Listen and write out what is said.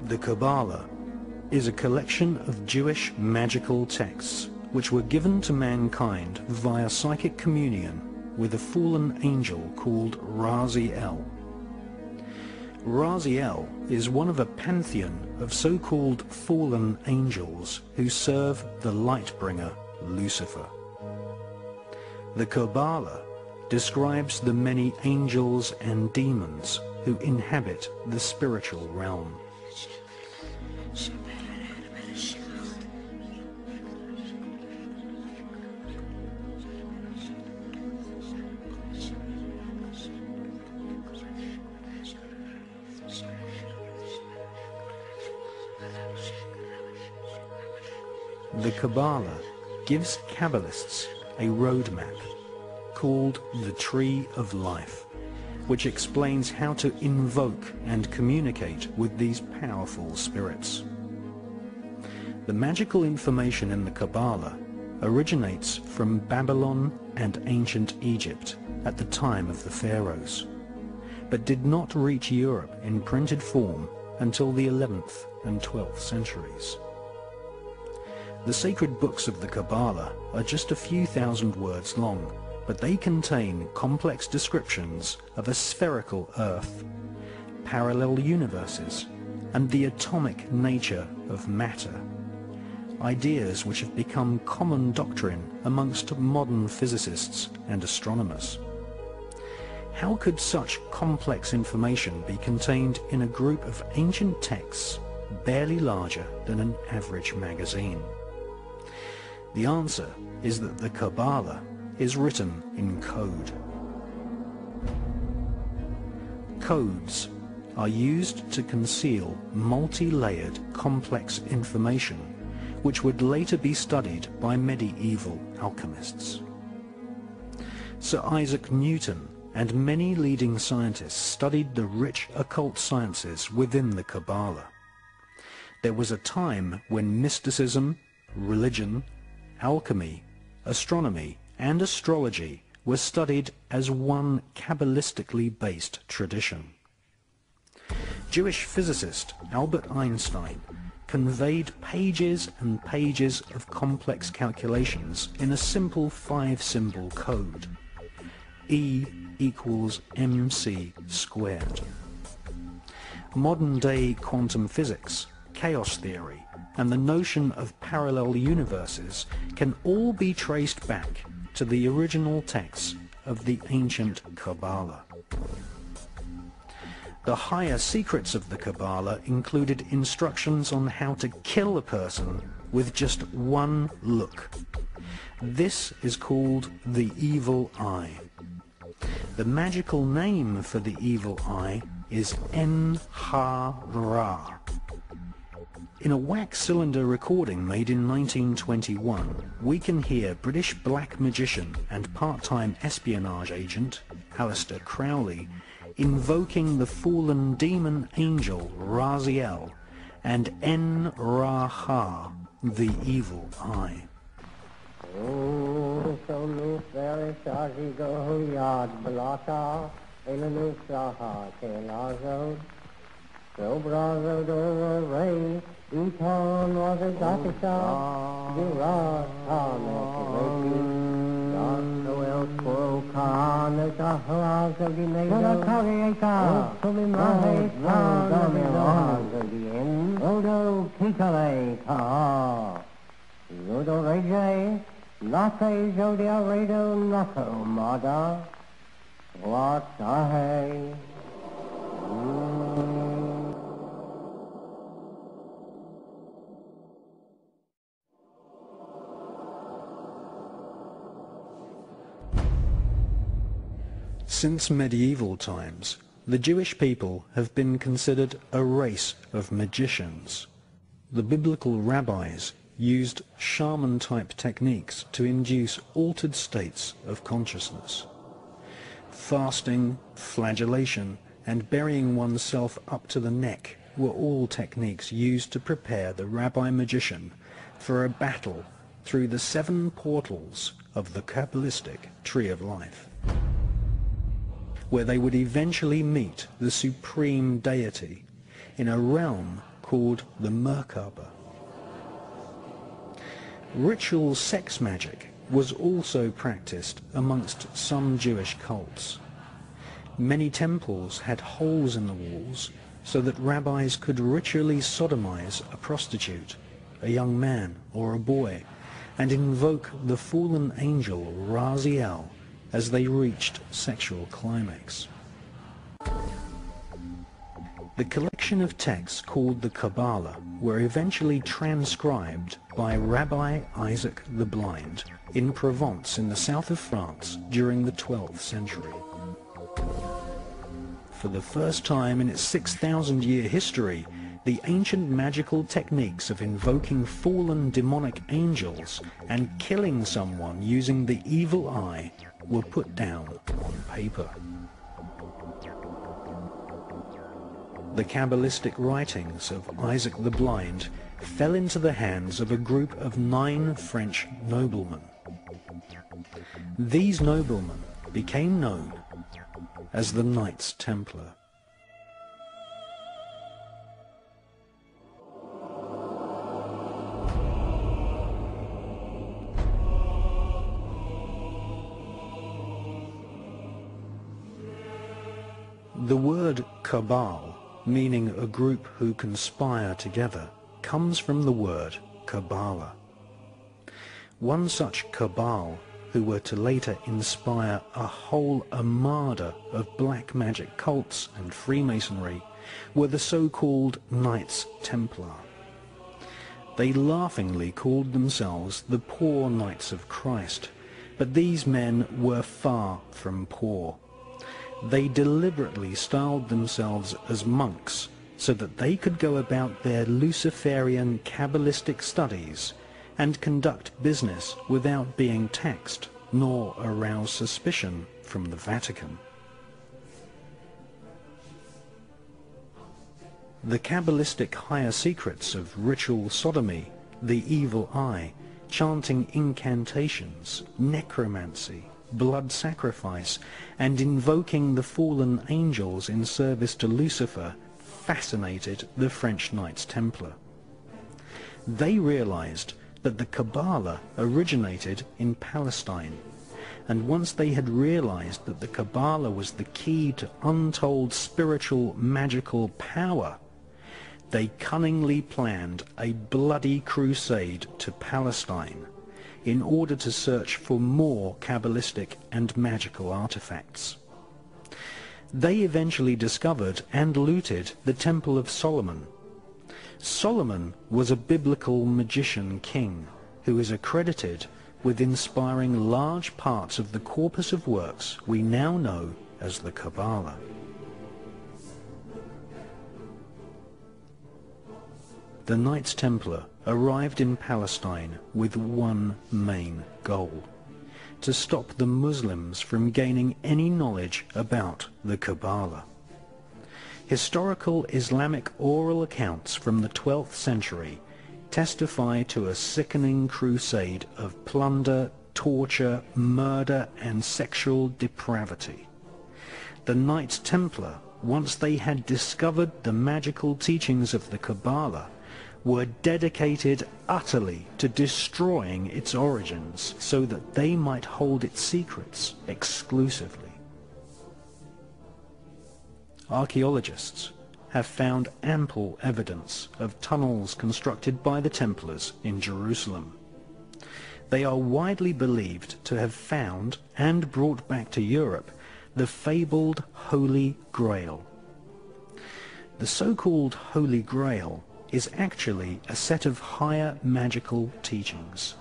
The Kabala is a collection of Jewish magical texts which were given to mankind via psychic communion with a fallen angel called Raziel. Raziel is one of a pantheon of so-called fallen angels who serve the light-bringer Lucifer. The Kabala describes the many angels and demons who inhabit the spiritual realm. The Kabbalah gives Kabbalists a roadmap called the Tree of Life, which explains how to invoke and communicate with these powerful spirits. The magical information in the Kabbalah originates from Babylon and ancient Egypt at the time of the pharaohs, but did not reach Europe in printed form until the 11th and 12th centuries. The sacred books of the Kabbalah are just a few thousand words long, but they contain complex descriptions of a spherical Earth, parallel universes, and the atomic nature of matter, ideas which have become common doctrine amongst modern physicists and astronomers. How could such complex information be contained in a group of ancient texts barely larger than an average magazine? The answer is that the Kabbalah is written in code. Codes are used to conceal multi-layered complex information which would later be studied by medieval alchemists. Sir Isaac Newton and many leading scientists studied the rich occult sciences within the Kabbalah. There was a time when mysticism, religion, alchemy, astronomy, and astrology were studied as one Kabbalistically based tradition. Jewish physicist Albert Einstein conveyed pages and pages of complex calculations in a simple 5-symbol code. E equals mc squared. Modern-day quantum physics, chaos theory, and the notion of parallel universes can all be traced back to the original texts of the ancient Kabbalah. The higher secrets of the Kabbalah included instructions on how to kill a person with just one look. This is called the evil eye. The magical name for the evil eye is En-ha-Ra. In a wax cylinder recording made in 1921, we can hear British black magician and part-time espionage agent Aleister Crowley invoking the fallen demon angel Raziel and En-Ra-Ha, the evil eye. Iton was a Gatisha, Well, Khan, the House of the Nation, Odo Kitale, Ludo Rege, Nase Jodia Redo Naco, Mada, what I. Since medieval times, the Jewish people have been considered a race of magicians. The biblical rabbis used shaman-type techniques to induce altered states of consciousness. Fasting, flagellation, and burying oneself up to the neck were all techniques used to prepare the rabbi-magician for a battle through the 7 portals of the Kabbalistic Tree of Life, where they would eventually meet the supreme deity in a realm called the Merkaba. Ritual sex magic was also practiced amongst some Jewish cults. Many temples had holes in the walls so that rabbis could ritually sodomize a prostitute, a young man or a boy, and invoke the fallen angel Raziel as they reached sexual climax. The collection of texts called the Kabbalah were eventually transcribed by Rabbi Isaac the Blind in Provence in the south of France during the 12th century. For the first time in its 6,000-year history, the ancient magical techniques of invoking fallen demonic angels and killing someone using the evil eye were put down on paper. The Kabbalistic writings of Isaac the Blind fell into the hands of a group of 9 French noblemen. These noblemen became known as the Knights Templar. The word cabal, meaning a group who conspire together, comes from the word Kabbalah. One such cabal, who were to later inspire a whole armada of black magic cults and Freemasonry, were the so-called Knights Templar. They laughingly called themselves the Poor Knights of Christ, but these men were far from poor. They deliberately styled themselves as monks so that they could go about their Luciferian Kabbalistic studies and conduct business without being taxed nor arouse suspicion from the Vatican. The Kabbalistic higher secrets of ritual sodomy, the evil eye, chanting incantations, necromancy, blood sacrifice, and invoking the fallen angels in service to Lucifer fascinated the French Knights Templar. They realized that the Kabbalah originated in Palestine, and once they had realized that the Kabbalah was the key to untold spiritual magical power, they cunningly planned a bloody crusade to Palestine in order to search for more Kabbalistic and magical artifacts. They eventually discovered and looted the Temple of Solomon. Solomon was a biblical magician king who is accredited with inspiring large parts of the corpus of works we now know as the Kabbalah. The Knights Templar arrived in Palestine with one main goal: to stop the Muslims from gaining any knowledge about the Kabbalah. Historical Islamic oral accounts from the 12th century testify to a sickening crusade of plunder, torture, murder, and sexual depravity. The Knights Templar, once they had discovered the magical teachings of the Kabbalah, were dedicated utterly to destroying its origins so that they might hold its secrets exclusively. Archaeologists have found ample evidence of tunnels constructed by the Templars in Jerusalem. They are widely believed to have found and brought back to Europe the fabled Holy Grail. The so-called Holy Grail is actually a set of higher magical teachings.